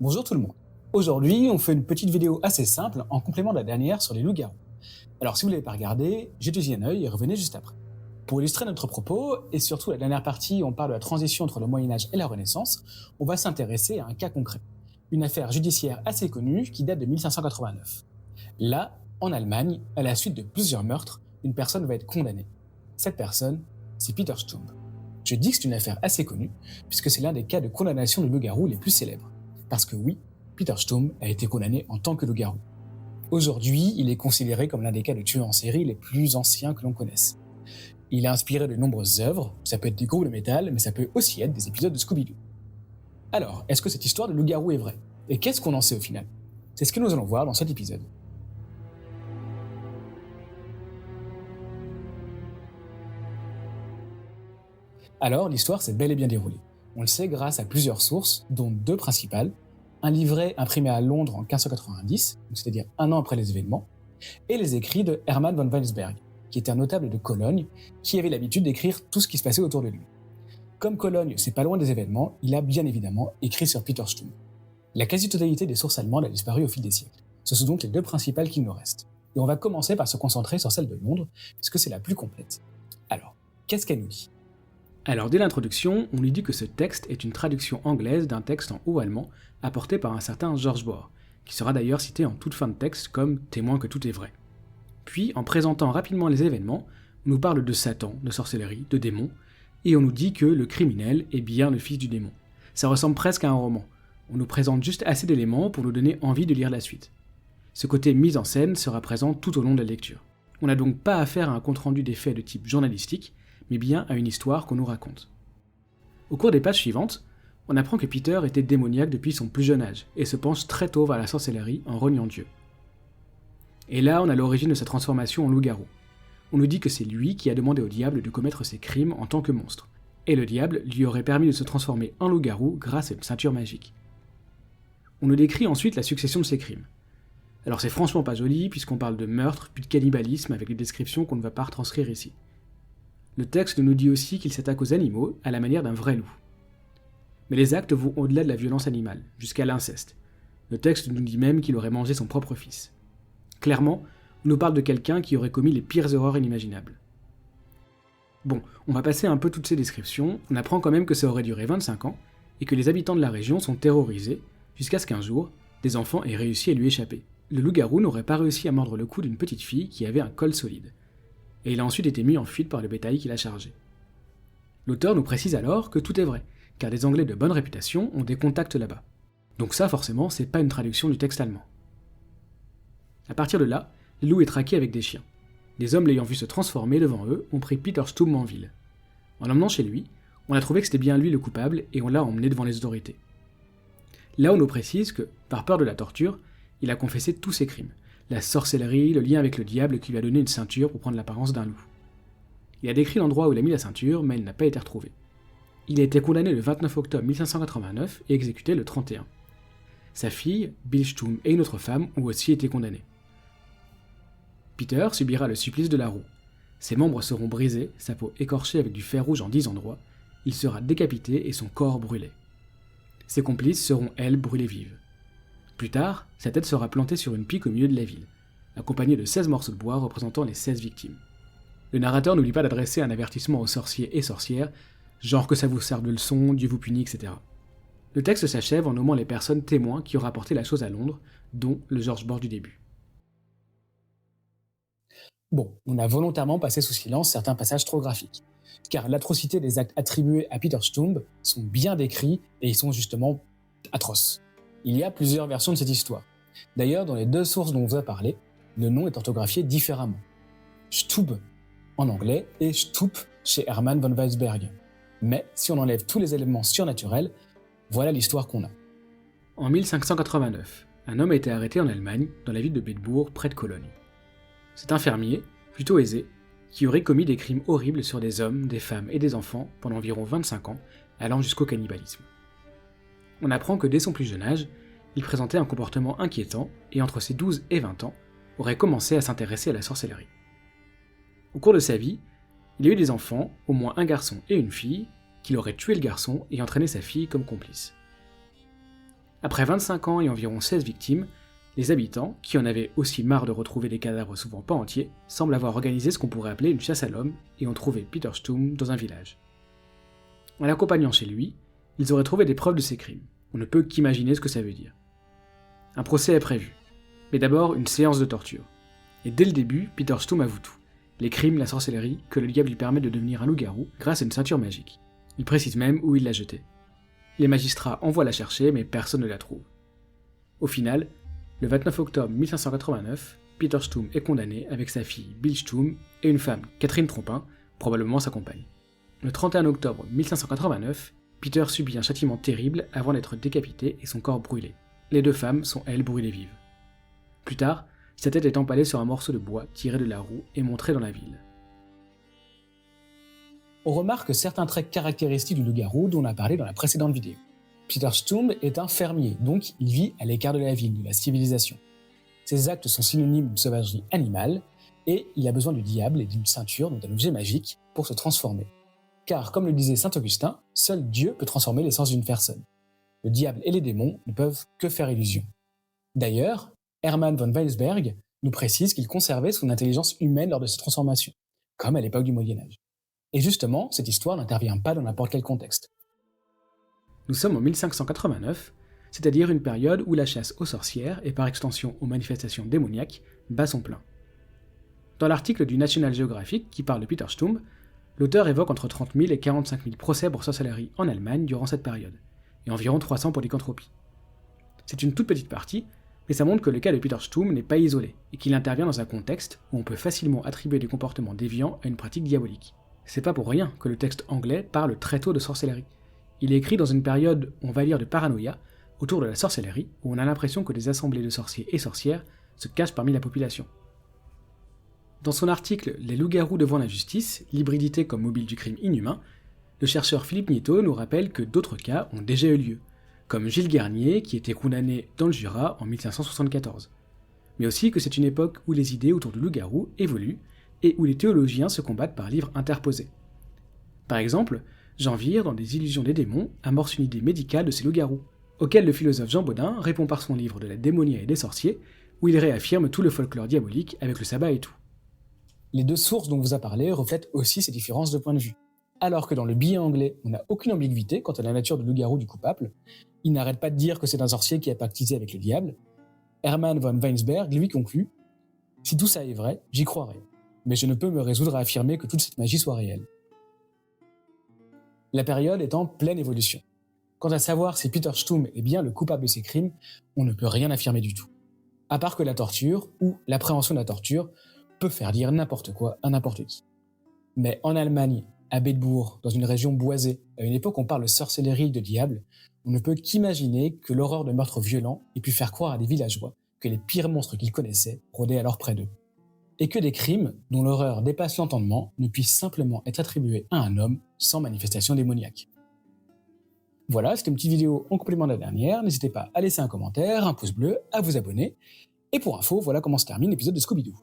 Bonjour tout le monde. Aujourd'hui, on fait une petite vidéo assez simple en complément de la dernière sur les loups-garous. Alors si vous ne l'avez pas regardé, jetez-y un œil et revenez juste après. Pour illustrer notre propos, et surtout la dernière partie où on parle de la transition entre le Moyen-Âge et la Renaissance, on va s'intéresser à un cas concret. Une affaire judiciaire assez connue qui date de 1589. Là, en Allemagne, à la suite de plusieurs meurtres, une personne va être condamnée. Cette personne, c'est Peter Stump. Je dis que c'est une affaire assez connue, puisque c'est l'un des cas de condamnation de loup-garou les plus célèbres. Parce que oui, Peter Stump a été condamné en tant que loup-garou. Aujourd'hui, il est considéré comme l'un des cas de tueurs en série les plus anciens que l'on connaisse. Il a inspiré de nombreuses œuvres, ça peut être des groupes de métal, mais ça peut aussi être des épisodes de Scooby-Doo. Alors, est-ce que cette histoire de loup-garou est vraie? Et qu'est-ce qu'on en sait au final? C'est ce que nous allons voir dans cet épisode. Alors, l'histoire s'est bel et bien déroulée. On le sait grâce à plusieurs sources, dont deux principales. Un livret imprimé à Londres en 1590, c'est-à-dire un an après les événements, et les écrits de Hermann von Weinsberg, qui était un notable de Cologne, qui avait l'habitude d'écrire tout ce qui se passait autour de lui. Comme Cologne, c'est pas loin des événements, il a bien évidemment écrit sur Peter Stump. La quasi-totalité des sources allemandes a disparu au fil des siècles. Ce sont donc les deux principales qui nous restent. Et on va commencer par se concentrer sur celle de Londres, puisque c'est la plus complète. Alors, qu'est-ce qu'elle nous dit? Alors dès l'introduction, on lui dit que ce texte est une traduction anglaise d'un texte en haut allemand apporté par un certain George Bohr, qui sera d'ailleurs cité en toute fin de texte comme témoin que tout est vrai. Puis, en présentant rapidement les événements, on nous parle de Satan, de sorcellerie, de démons, et on nous dit que le criminel est bien le fils du démon. Ça ressemble presque à un roman. On nous présente juste assez d'éléments pour nous donner envie de lire la suite. Ce côté mise en scène sera présent tout au long de la lecture. On n'a donc pas affaire à un compte-rendu des faits de type journalistique, mais bien à une histoire qu'on nous raconte. Au cours des pages suivantes, on apprend que Peter était démoniaque depuis son plus jeune âge, et se penche très tôt vers la sorcellerie en reniant Dieu. Et là, on a l'origine de sa transformation en loup-garou. On nous dit que c'est lui qui a demandé au diable de commettre ses crimes en tant que monstre, et le diable lui aurait permis de se transformer en loup-garou grâce à une ceinture magique. On nous décrit ensuite la succession de ses crimes. Alors c'est franchement pas joli, puisqu'on parle de meurtre, puis de cannibalisme, avec des descriptions qu'on ne va pas retranscrire ici. Le texte nous dit aussi qu'il s'attaque aux animaux à la manière d'un vrai loup. Mais les actes vont au-delà de la violence animale, jusqu'à l'inceste. Le texte nous dit même qu'il aurait mangé son propre fils. Clairement, on nous parle de quelqu'un qui aurait commis les pires horreurs inimaginables. Bon, on va passer un peu toutes ces descriptions, on apprend quand même que ça aurait duré 25 ans, et que les habitants de la région sont terrorisés, jusqu'à ce qu'un jour, des enfants aient réussi à lui échapper. Le loup-garou n'aurait pas réussi à mordre le cou d'une petite fille qui avait un col solide, et il a ensuite été mis en fuite par le bétail qu'il a chargé. L'auteur nous précise alors que tout est vrai, car des Anglais de bonne réputation ont des contacts là-bas. Donc ça, forcément, c'est pas une traduction du texte allemand. À partir de là, le loup est traqué avec des chiens. Des hommes l'ayant vu se transformer devant eux ont pris Peter Stump en ville. En l'emmenant chez lui, on a trouvé que c'était bien lui le coupable et on l'a emmené devant les autorités. Là, on nous précise que, par peur de la torture, il a confessé tous ses crimes. La sorcellerie, le lien avec le diable qui lui a donné une ceinture pour prendre l'apparence d'un loup. Il a décrit l'endroit où il a mis la ceinture, mais elle n'a pas été retrouvée. Il a été condamné le 29 octobre 1589 et exécuté le 31. Sa fille, Bill Stump et une autre femme ont aussi été condamnées. Peter subira le supplice de la roue. Ses membres seront brisés, sa peau écorchée avec du fer rouge en 10 endroits, il sera décapité et son corps brûlé. Ses complices seront, elles, brûlées vives. Plus tard, sa tête sera plantée sur une pique au milieu de la ville, accompagnée de 16 morceaux de bois représentant les 16 victimes. Le narrateur n'oublie pas d'adresser un avertissement aux sorciers et sorcières, genre que ça vous serve de leçon, Dieu vous punit, etc. Le texte s'achève en nommant les personnes témoins qui ont rapporté la chose à Londres, dont le George Bohr du début. Bon, on a volontairement passé sous silence certains passages trop graphiques, car l'atrocité des actes attribués à Peter Stump sont bien décrits et ils sont justement atroces. Il y a plusieurs versions de cette histoire. D'ailleurs, dans les deux sources dont on vous a parlé, le nom est orthographié différemment. Stube en anglais et Stup chez Hermann von Weisberg. Mais si on enlève tous les éléments surnaturels, voilà l'histoire qu'on a. En 1589, un homme a été arrêté en Allemagne, dans la ville de Bedburg, près de Cologne. C'est un fermier, plutôt aisé, qui aurait commis des crimes horribles sur des hommes, des femmes et des enfants pendant environ 25 ans, allant jusqu'au cannibalisme. On apprend que dès son plus jeune âge, il présentait un comportement inquiétant et entre ses 12 et 20 ans, aurait commencé à s'intéresser à la sorcellerie. Au cours de sa vie, il a eu des enfants, au moins un garçon et une fille, qu'il aurait tué le garçon et entraîné sa fille comme complice. Après 25 ans et environ 16 victimes, les habitants, qui en avaient aussi marre de retrouver des cadavres souvent pas entiers, semblent avoir organisé ce qu'on pourrait appeler une chasse à l'homme et ont trouvé Peter Stum dans un village. En l'accompagnant chez lui, ils auraient trouvé des preuves de ses crimes. On ne peut qu'imaginer ce que ça veut dire. Un procès est prévu, mais d'abord une séance de torture. Et dès le début, Peter Stum avoue tout. Les crimes, la sorcellerie, que le diable lui permet de devenir un loup-garou grâce à une ceinture magique. Il précise même où il l'a jetée. Les magistrats envoient la chercher, mais personne ne la trouve. Au final, le 29 octobre 1589, Peter Stum est condamné avec sa fille Bill Stum et une femme, Catherine Trompin, probablement sa compagne. Le 31 octobre 1589, Peter subit un châtiment terrible avant d'être décapité et son corps brûlé. Les deux femmes sont, elles, brûlées vives. Plus tard, sa tête est empalée sur un morceau de bois tiré de la roue et montré dans la ville. On remarque certains traits caractéristiques du loup-garou dont on a parlé dans la précédente vidéo. Peter Stum est un fermier, donc il vit à l'écart de la ville, de la civilisation. Ses actes sont synonymes d'une sauvagerie animale, et il a besoin du diable et d'une ceinture, donc d'un objet magique, pour se transformer. Car, comme le disait saint Augustin, seul Dieu peut transformer l'essence d'une personne. Le diable et les démons ne peuvent que faire illusion. D'ailleurs, Hermann von Weinsberg nous précise qu'il conservait son intelligence humaine lors de sa transformation, comme à l'époque du Moyen-Âge. Et justement, cette histoire n'intervient pas dans n'importe quel contexte. Nous sommes en 1589, c'est-à-dire une période où la chasse aux sorcières, et par extension aux manifestations démoniaques, bat son plein. Dans l'article du National Geographic qui parle de Peter Stum, l'auteur évoque entre 30 000 et 45 000 procès pour sorcellerie en Allemagne durant cette période, et environ 300 pour lycanthropie. C'est une toute petite partie, mais ça montre que le cas de Peter Stum n'est pas isolé, et qu'il intervient dans un contexte où on peut facilement attribuer des comportements déviants à une pratique diabolique. C'est pas pour rien que le texte anglais parle très tôt de sorcellerie. Il est écrit dans une période, on va dire, de paranoïa, autour de la sorcellerie, où on a l'impression que des assemblées de sorciers et sorcières se cachent parmi la population. Dans son article « Les loups-garous devant la justice, l'hybridité comme mobile du crime inhumain », le chercheur Philippe Nieto nous rappelle que d'autres cas ont déjà eu lieu, comme Gilles Garnier qui était condamné dans le Jura en 1574. Mais aussi que c'est une époque où les idées autour du loup-garou évoluent et où les théologiens se combattent par livres interposés. Par exemple, Jean Vire, dans des Illusions des démons, amorce une idée médicale de ces loups-garous, auquel le philosophe Jean Bodin répond par son livre de la démonia et des sorciers, où il réaffirme tout le folklore diabolique avec le sabbat et tout. Les deux sources dont vous a parlé reflètent aussi ces différences de point de vue. Alors que dans le billet anglais, on n'a aucune ambiguïté quant à la nature du loup-garou du coupable, il n'arrête pas de dire que c'est un sorcier qui a pactisé avec le diable, Hermann von Weinsberg lui conclut « Si tout ça est vrai, j'y croirais, mais je ne peux me résoudre à affirmer que toute cette magie soit réelle. » La période est en pleine évolution. Quant à savoir si Peter Stum est bien le coupable de ces crimes, on ne peut rien affirmer du tout. À part que la torture, ou l'appréhension de la torture, peut faire dire n'importe quoi à n'importe qui. Mais en Allemagne, à Bedbourg, dans une région boisée, à une époque où on parle de sorcellerie de diable, on ne peut qu'imaginer que l'horreur de meurtres violents ait pu faire croire à des villageois que les pires monstres qu'ils connaissaient rôdaient alors près d'eux. Et que des crimes, dont l'horreur dépasse l'entendement, ne puissent simplement être attribués à un homme sans manifestation démoniaque. Voilà, c'était une petite vidéo en complément de la dernière. N'hésitez pas à laisser un commentaire, un pouce bleu, à vous abonner. Et pour info, voilà comment se termine l'épisode de Scooby-Doo.